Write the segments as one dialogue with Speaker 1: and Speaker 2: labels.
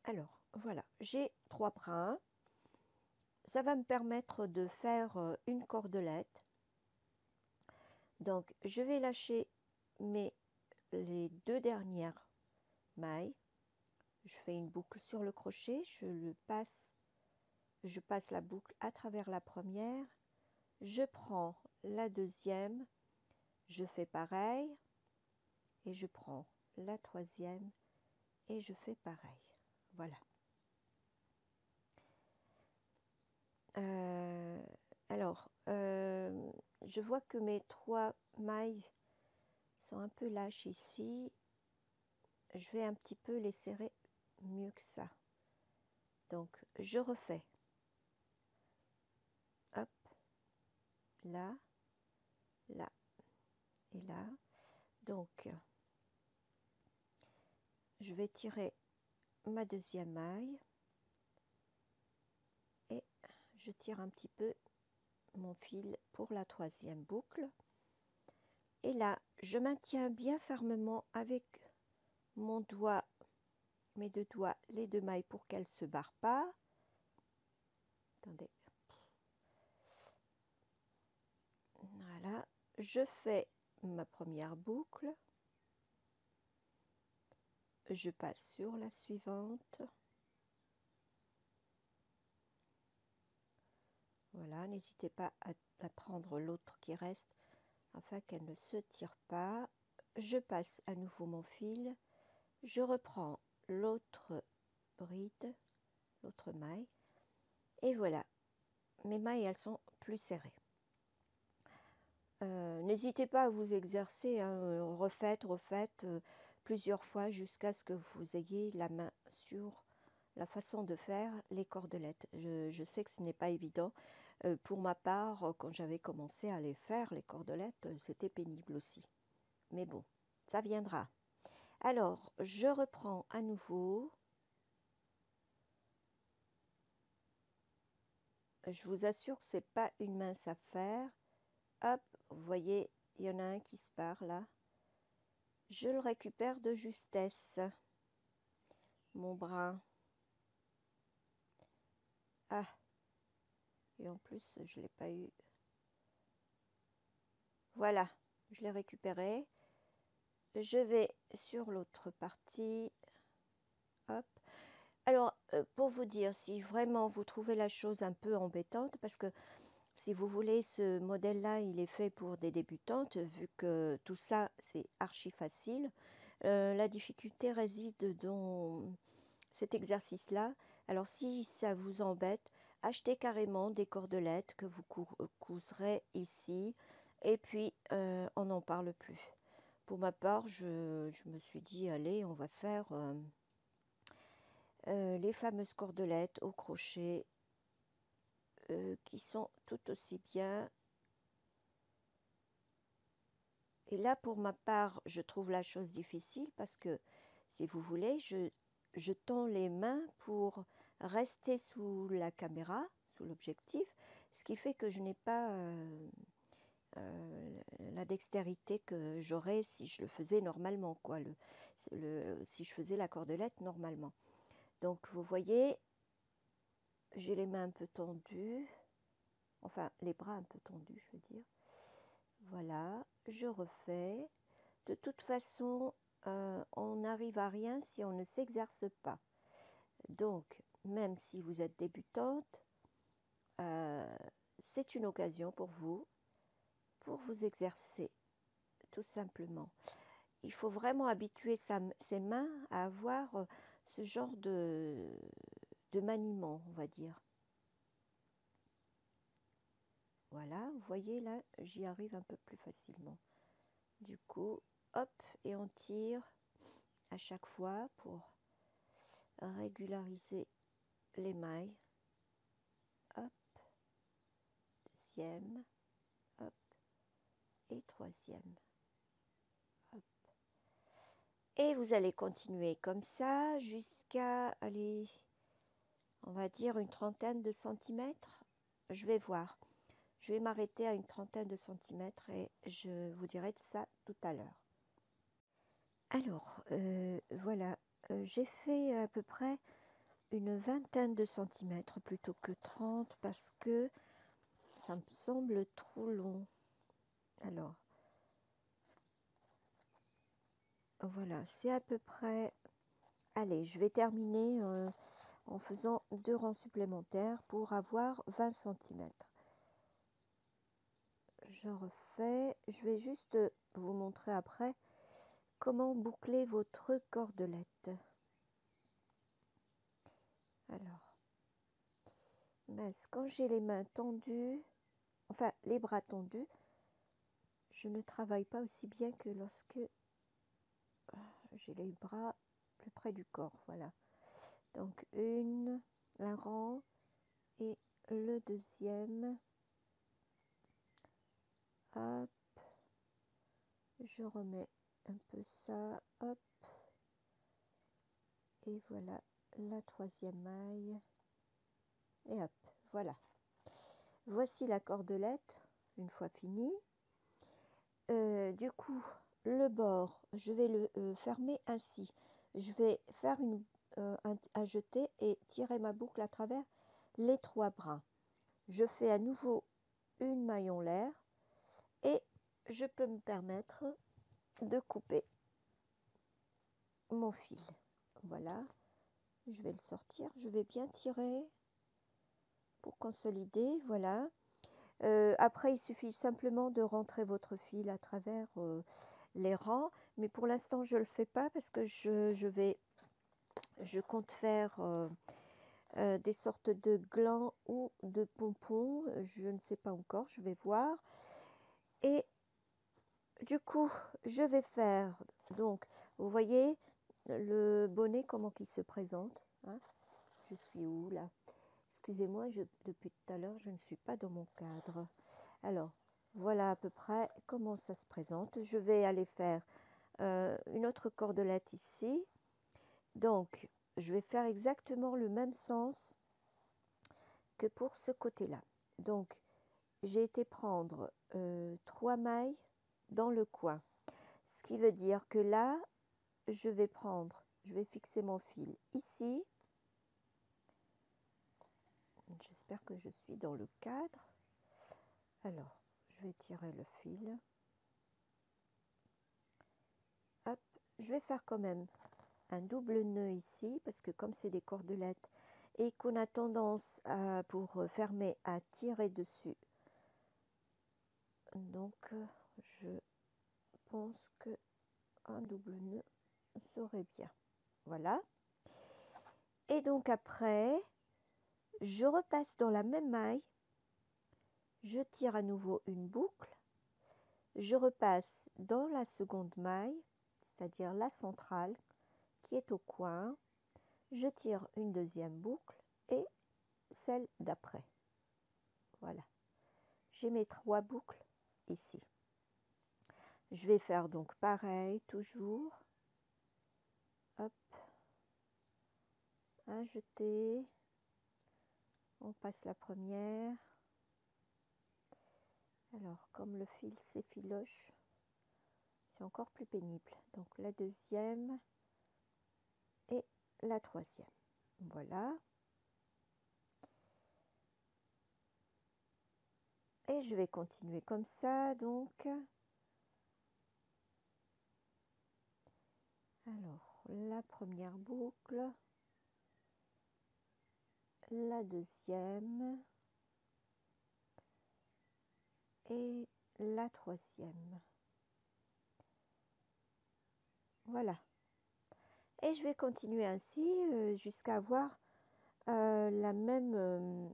Speaker 1: Alors, voilà, j'ai 3 brins. Ça va me permettre de faire une cordelette. Donc, je vais lâcher les 2 dernières mailles. Je fais une boucle sur le crochet, je passe la boucle à travers la première. Je prends la deuxième, je fais pareil. Et je prends la troisième et je fais pareil. Voilà. Je vois que mes 3 mailles sont un peu lâches ici. Je vais un petit peu les serrer mieux que ça. Donc, je refais. Hop. Là. Là. Et là. Donc, je vais tirer ma deuxième maille. Et je tire un petit peu mon fil pour la troisième boucle. Et là, je maintiens bien fermement avec mon doigt, mes 2 doigts, les 2 mailles pour qu'elles ne se barrent pas. Attendez. Voilà, je fais ma première boucle. Je passe sur la suivante. Voilà, n'hésitez pas à prendre l'autre qui reste afin qu'elle ne se tire pas. Je passe à nouveau mon fil. Je reprends l'autre bride, l'autre maille. Et voilà, mes mailles, elles sont plus serrées. N'hésitez pas à vous exercer, hein, refaites plusieurs fois jusqu'à ce que vous ayez la main sur la façon de faire les cordelettes. Je sais que ce n'est pas évident. Pour ma part, quand j'avais commencé à les faire, les cordelettes, c'était pénible aussi. Mais bon, ça viendra. Alors, je reprends à nouveau. Je vous assure que ce n'est pas une mince affaire. Hop, vous voyez, il y en a un qui se part là. Je le récupère de justesse, mon brin. Ah, et en plus, je ne l'ai pas eu. Voilà, je l'ai récupéré. Je vais sur l'autre partie. Hop. Alors, pour vous dire, si vraiment vous trouvez la chose un peu embêtante, parce que si vous voulez, ce modèle-là, il est fait pour des débutantes, vu que tout ça, c'est archi facile. La difficulté réside dans cet exercice-là. Alors, si ça vous embête, achetez carrément des cordelettes que vous couserez ici, et puis on n'en parle plus. Pour ma part, je me suis dit, allez, on va faire les fameuses cordelettes au crochet qui sont tout aussi bien. Et là, pour ma part, je trouve la chose difficile parce que, si vous voulez, je tends les mains pour rester sous la caméra, sous l'objectif, ce qui fait que je n'ai pas la dextérité que j'aurais si je le faisais normalement, quoi, si je faisais la cordelette normalement. Donc, vous voyez, j'ai les mains un peu tendues, enfin, les bras un peu tendus, je veux dire. Voilà, je refais. De toute façon, on n'arrive à rien si on ne s'exerce pas. Donc, même si vous êtes débutante, c'est une occasion pour vous exercer, tout simplement. Il faut vraiment habituer ses mains à avoir ce genre de maniement, on va dire. Voilà, vous voyez là, j'y arrive un peu plus facilement. Du coup, hop, et on tire à chaque fois pour régulariser les mailles. Hop, deuxième, hop, et troisième. Hop. Et vous allez continuer comme ça jusqu'à aller on va dire une trentaine de centimètres. Je vais voir. Je vais m'arrêter à une trentaine de centimètres et je vous dirai de ça tout à l'heure. Alors, voilà, j'ai fait à peu près une vingtaine de centimètres plutôt que 30 parce que ça me semble trop long. Alors, voilà, c'est à peu près... Allez, je vais terminer en faisant 2 rangs supplémentaires pour avoir 20 centimètres. Je refais, je vais juste vous montrer après comment boucler votre cordelette. Alors, mince, quand j'ai les mains tendues, enfin les bras tendus, je ne travaille pas aussi bien que lorsque j'ai les bras plus près du corps. Voilà. Donc un rang et le deuxième. Hop. Je remets un peu ça. Hop. Et voilà la troisième maille. Et hop. Voilà. Voici la cordelette une fois finie. Du coup, le bord, je vais le fermer ainsi. Je vais faire un jeté et tirer ma boucle à travers les 3 brins. Je fais à nouveau une maille en l'air et je peux me permettre de couper mon fil. Voilà, je vais le sortir. Je vais bien tirer pour consolider. Voilà. Après, il suffit simplement de rentrer votre fil à travers les rangs. Mais pour l'instant, je ne le fais pas parce que je compte faire des sortes de glands ou de pompons. Je ne sais pas encore, je vais voir. Et du coup, je vais faire, donc, vous voyez le bonnet, comment il se présente, hein? Je suis où là? Excusez-moi, depuis tout à l'heure, je ne suis pas dans mon cadre. Alors, voilà à peu près comment ça se présente. Je vais aller faire une autre cordelette ici. Donc, je vais faire exactement le même sens que pour ce côté-là. Donc, j'ai été prendre 3 mailles dans le coin. Ce qui veut dire que là, je vais fixer mon fil ici. J'espère que je suis dans le cadre. Alors, je vais tirer le fil. Hop, je vais faire quand même un double nœud ici, parce que comme c'est des cordelettes et qu'on a tendance pour fermer à tirer dessus, donc je pense que un double nœud serait bien. Voilà. Et donc après, je repasse dans la même maille, je tire à nouveau une boucle, je repasse dans la seconde maille, c'est-à-dire la centrale qui est au coin, je tire une deuxième boucle et celle d'après. Voilà. J'ai mes 3 boucles ici. Je vais faire donc pareil, toujours. Hop. Un jeté. On passe la première. Alors, comme le fil s'effiloche, c'est encore plus pénible. Donc, la deuxième et la troisième. Voilà. Et je vais continuer comme ça, donc. Alors, la première boucle, la deuxième et la troisième. Voilà. Et je vais continuer ainsi jusqu'à avoir la même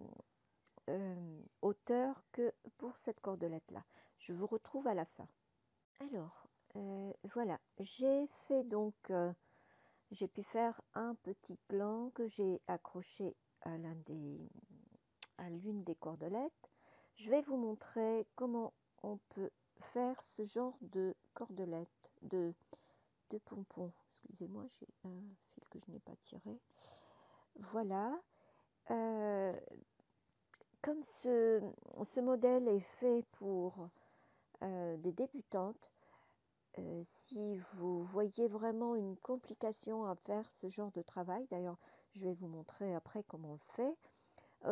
Speaker 1: hauteur que pour cette cordelette-là. Je vous retrouve à la fin. Alors, voilà, j'ai fait donc, j'ai pu faire un petit gland que j'ai accroché à l'une des cordelettes. Je vais vous montrer comment on peut faire ce genre de cordelette, de pompons. Excusez-moi, j'ai un fil que je n'ai pas tiré. Voilà. Euh, Comme ce modèle est fait pour des débutantes, si vous voyez vraiment une complication à faire ce genre de travail, d'ailleurs je vais vous montrer après comment on le fait,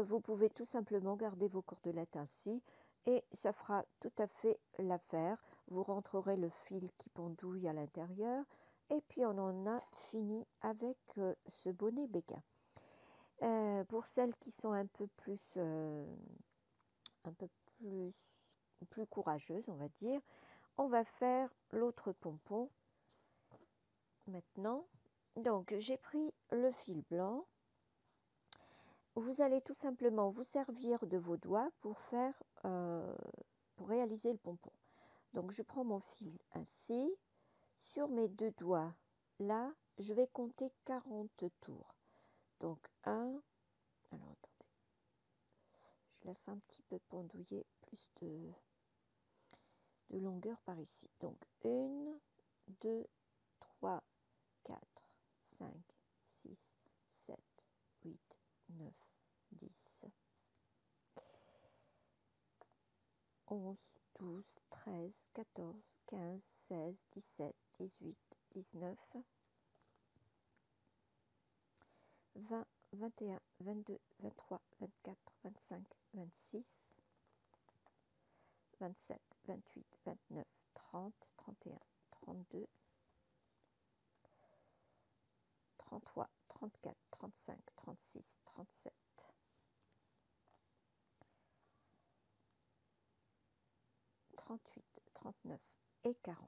Speaker 1: vous pouvez tout simplement garder vos cordelettes ainsi et ça fera tout à fait l'affaire. Vous rentrerez le fil qui pendouille à l'intérieur et puis on en a fini avec ce bonnet béguin. Pour celles qui sont un peu plus, plus courageuses, on va dire, on va faire l'autre pompon maintenant. Donc j'ai pris le fil blanc. Vous allez tout simplement vous servir de vos doigts pour réaliser le pompon. Donc je prends mon fil ainsi. Sur mes deux doigts, là, je vais compter 40 tours. Donc 1, alors attendez, je laisse un petit peu pendouiller plus de longueur par ici. Donc 1, 2, 3, 4, 5, 6, 7, 8, 9, 10, 11, 12, 13, 14, 15, 16, 17, 18, 19, 20, 21, 22, 23, 24, 25, 26, 27, 28, 29, 30, 31, 32, 33, 34, 35, 36, 37, 38, 39 et 40.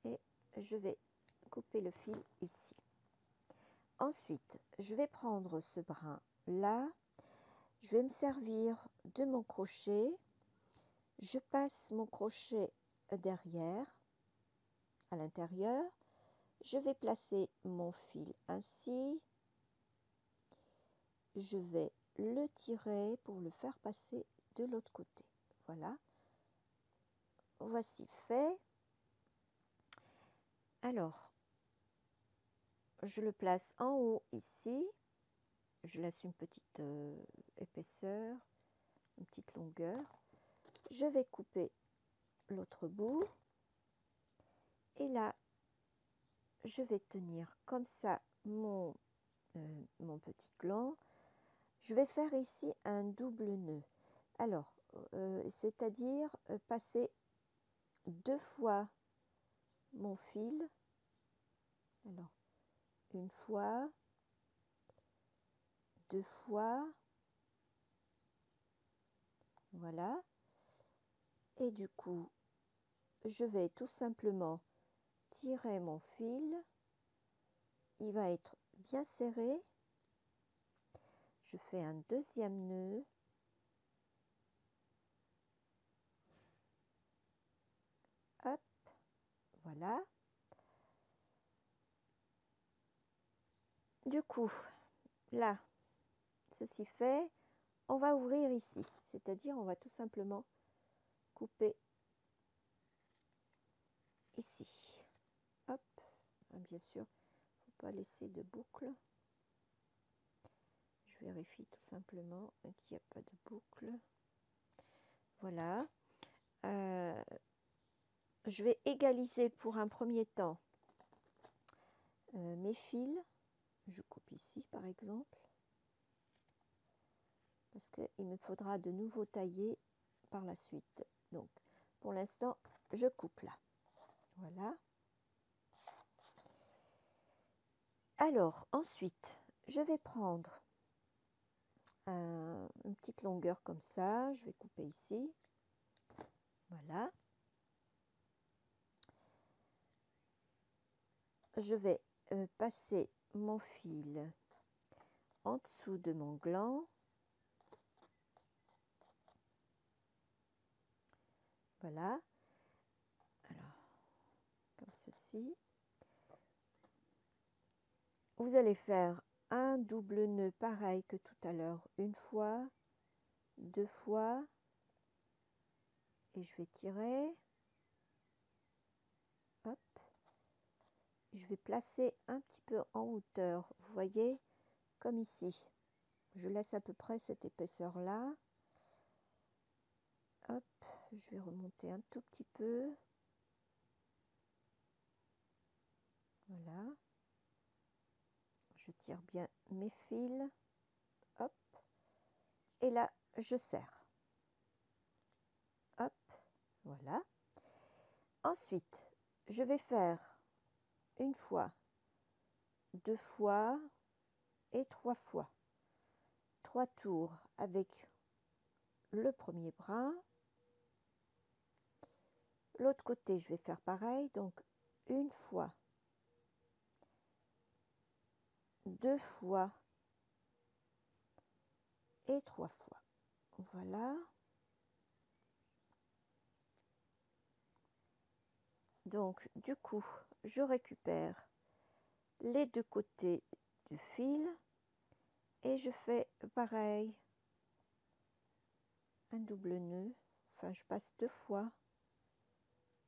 Speaker 1: Et je vais couper le fil ici. Ensuite, je vais prendre ce brin là, je vais me servir de mon crochet, je passe mon crochet derrière, à l'intérieur, je vais placer mon fil ainsi, je vais le tirer pour le faire passer de l'autre côté. Voilà, voici fait. Alors, je le place en haut ici, je laisse une petite épaisseur, une petite longueur. Je vais couper l'autre bout et là, je vais tenir comme ça mon petit gland. Je vais faire ici un double nœud. Alors, c'est-à-dire passer 2 fois mon fil. Alors, une fois, 2 fois, voilà. Et du coup, je vais tout simplement tirer mon fil. Il va être bien serré. Je fais un deuxième nœud. Hop, voilà. Du coup, là, ceci fait, on va ouvrir ici. C'est-à-dire, on va tout simplement couper ici. Hop, bien sûr, il ne faut pas laisser de boucle. Je vérifie tout simplement qu'il n'y a pas de boucle. Voilà. Je vais égaliser pour un premier temps mes fils. Je coupe ici par exemple. Parce qu'il me faudra de nouveau tailler par la suite. Donc, pour l'instant, je coupe là. Voilà. Alors, ensuite, je vais prendre une petite longueur comme ça. Je vais couper ici. Voilà. Je vais passer mon fil en dessous de mon gland. Voilà. Alors, comme ceci. Vous allez faire un double nœud pareil que tout à l'heure. Une fois, 2 fois. Et je vais tirer. Hop. Je vais placer un petit peu en hauteur. Vous voyez, comme ici. Je laisse à peu près cette épaisseur là. Hop, je vais remonter un tout petit peu. Voilà. Je tire bien mes fils. Hop. Et là, je serre. Hop, voilà. Ensuite, je vais faire une fois, 2 fois et 3 fois. 3 tours avec le premier brin. L'autre côté, je vais faire pareil. Donc, une fois, 2 fois et 3 fois. Voilà. Donc, du coup, je récupère les 2 côtés du fil et je fais pareil. Un double nœud. Enfin, je passe 2 fois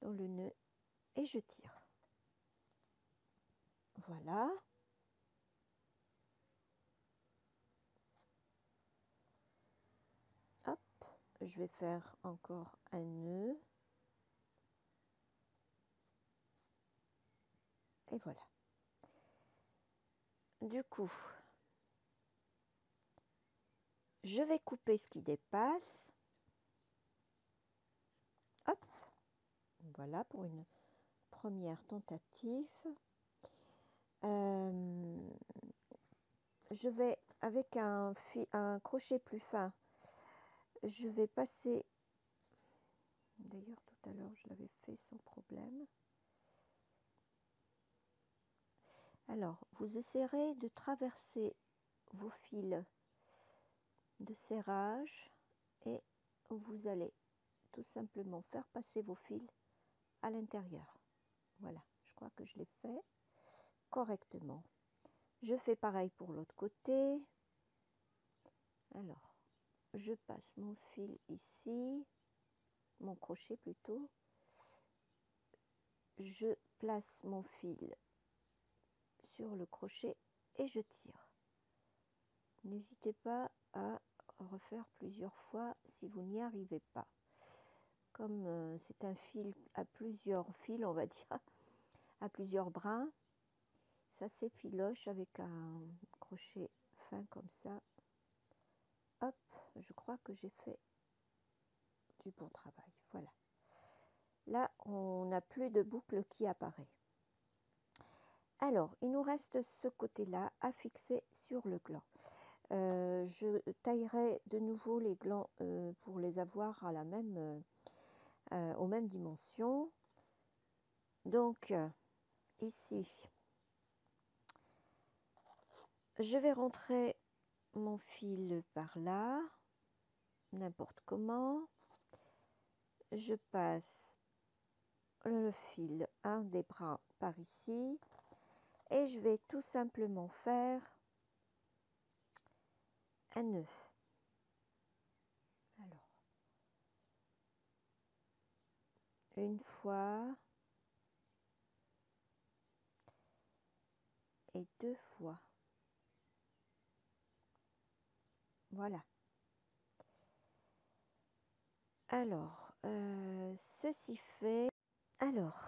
Speaker 1: dans le nœud et je tire. Voilà. Hop, je vais faire encore un nœud. Et voilà. Du coup, je vais couper ce qui dépasse. Hop, voilà pour une première tentative. Je vais, avec un crochet plus fin, je vais passer, d'ailleurs tout à l'heure je l'avais fait sans problème. Alors, vous essaierez de traverser vos fils de serrage et vous allez tout simplement faire passer vos fils à l'intérieur. Voilà, je crois que je l'ai fait correctement. Je fais pareil pour l'autre côté. Alors, je passe mon fil ici, mon crochet plutôt. Je place mon fil sur le crochet et je tire. N'hésitez pas à refaire plusieurs fois si vous n'y arrivez pas. Comme c'est un fil à plusieurs fils, on va dire, à plusieurs brins, ça s'effiloche avec un crochet fin comme ça. Hop, je crois que j'ai fait du bon travail. Voilà. Là, on n'a plus de boucle qui apparaît. Alors, il nous reste ce côté-là à fixer sur le gland. Je taillerai de nouveau les glands pour les avoir à la même, aux mêmes dimensions. Donc, ici, je vais rentrer mon fil par là, n'importe comment. Je passe le fil, un des bras par ici, et je vais tout simplement faire un nœud. Alors, une fois et 2 fois. Voilà. Alors, ceci fait. Alors,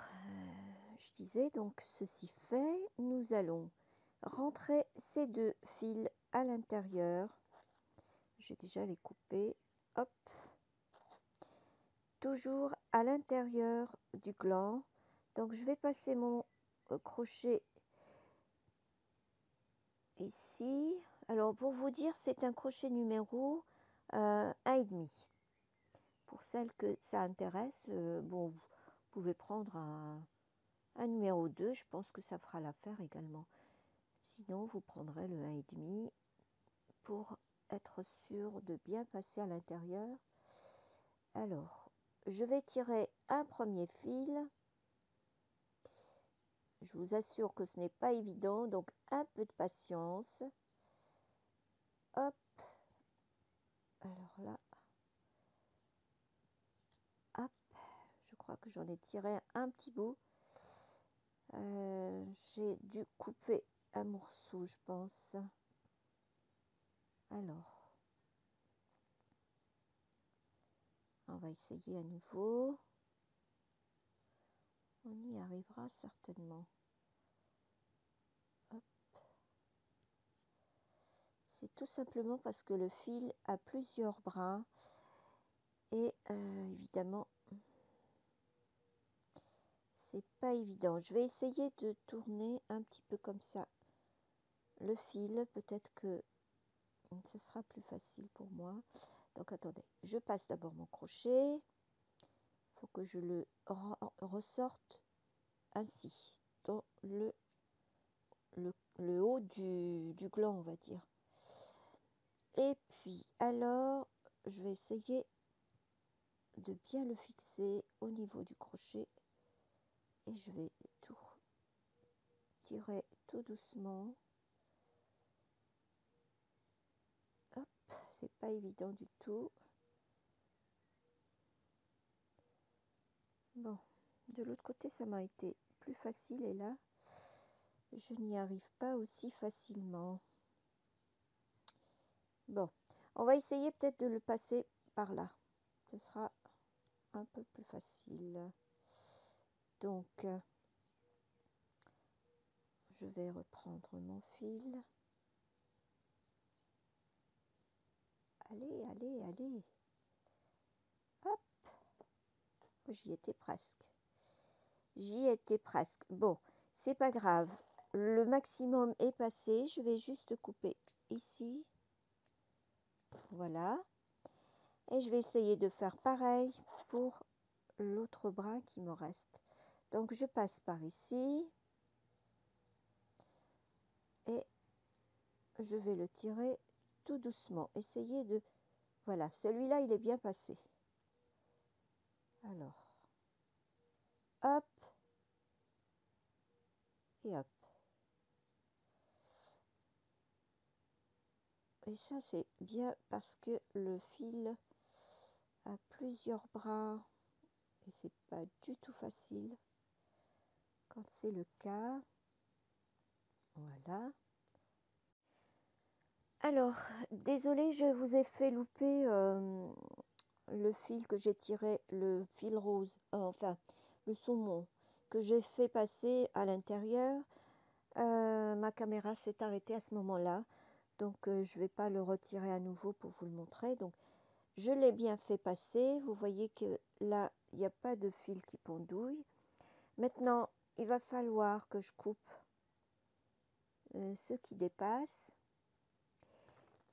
Speaker 1: je disais donc ceci fait, nous allons rentrer ces 2 fils à l'intérieur. J'ai déjà les coupés. Hop. Toujours à l'intérieur du gland. Donc, je vais passer mon crochet ici. Alors, pour vous dire, c'est un crochet numéro 1,5. Pour celles que ça intéresse, bon, vous pouvez prendre un numéro 2. Je pense que ça fera l'affaire également. Sinon, vous prendrez le 1,5 pour être sûr de bien passer à l'intérieur. Alors, je vais tirer un premier fil. Je vous assure que ce n'est pas évident, donc un peu de patience. Hop. Alors là, hop. Je crois que j'en ai tiré un petit bout. J'ai dû couper un morceau, je pense. Alors, va essayer à nouveau. On y arrivera certainement. C'est tout simplement parce que le fil a plusieurs brins et évidemment c'est pas évident. Je vais essayer de tourner un petit peu comme ça le fil, peut-être que ce sera plus facile pour moi. Donc attendez, je passe d'abord mon crochet. Il faut que je le ressorte ainsi dans le haut du gland, on va dire. Et puis alors je vais essayer de bien le fixer au niveau du crochet et je vais tout tirer tout doucement. Hop, c'est pas évident du tout. Bon, de l'autre côté ça m'a été plus facile et là je n'y arrive pas aussi facilement. Bon, on va essayer peut-être de le passer par là. Ce sera un peu plus facile. Donc, je vais reprendre mon fil. Allez, allez, allez. Hop. J'y étais presque. J'y étais presque. Bon, c'est pas grave. Le maximum est passé. Je vais juste couper ici. Voilà. Et je vais essayer de faire pareil pour l'autre brin qui me reste. Donc, je passe par ici. Et je vais le tirer tout doucement. Essayez de... Voilà, celui-là, il est bien passé. Alors, hop. Et hop. Et ça, c'est bien parce que le fil a plusieurs brins. Et c'est pas du tout facile quand c'est le cas. Voilà. Alors, désolé, je vous ai fait louper le fil que j'ai tiré, le fil rose, enfin, le saumon, que j'ai fait passer à l'intérieur. Ma caméra s'est arrêtée à ce moment-là, donc je ne vais pas le retirer à nouveau pour vous le montrer. Donc, je l'ai bien fait passer. Vous voyez que là, il n'y a pas de fil qui pendouille. Maintenant, il va falloir que je coupe ce qui dépasse.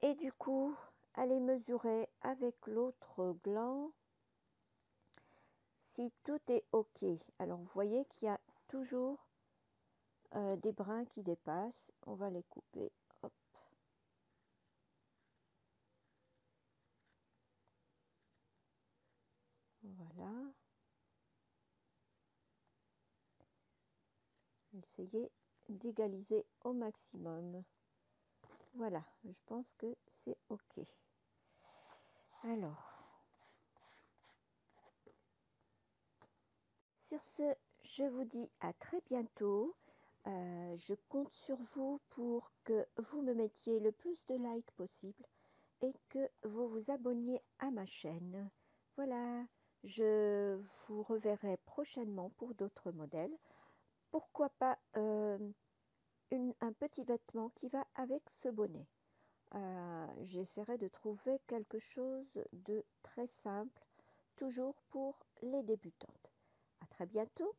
Speaker 1: Et du coup, aller mesurer avec l'autre gland si tout est OK. Alors, vous voyez qu'il y a toujours des brins qui dépassent. On va les couper. Hop. Voilà. Essayez d'égaliser au maximum. Voilà, je pense que c'est OK. Alors, sur ce, je vous dis à très bientôt. Je compte sur vous pour que vous me mettiez le plus de likes possible et que vous vous abonniez à ma chaîne. Voilà, je vous reverrai prochainement pour d'autres modèles. Pourquoi pas un petit vêtement qui va avec ce bonnet. J'essaierai de trouver quelque chose de très simple, toujours pour les débutantes. À très bientôt.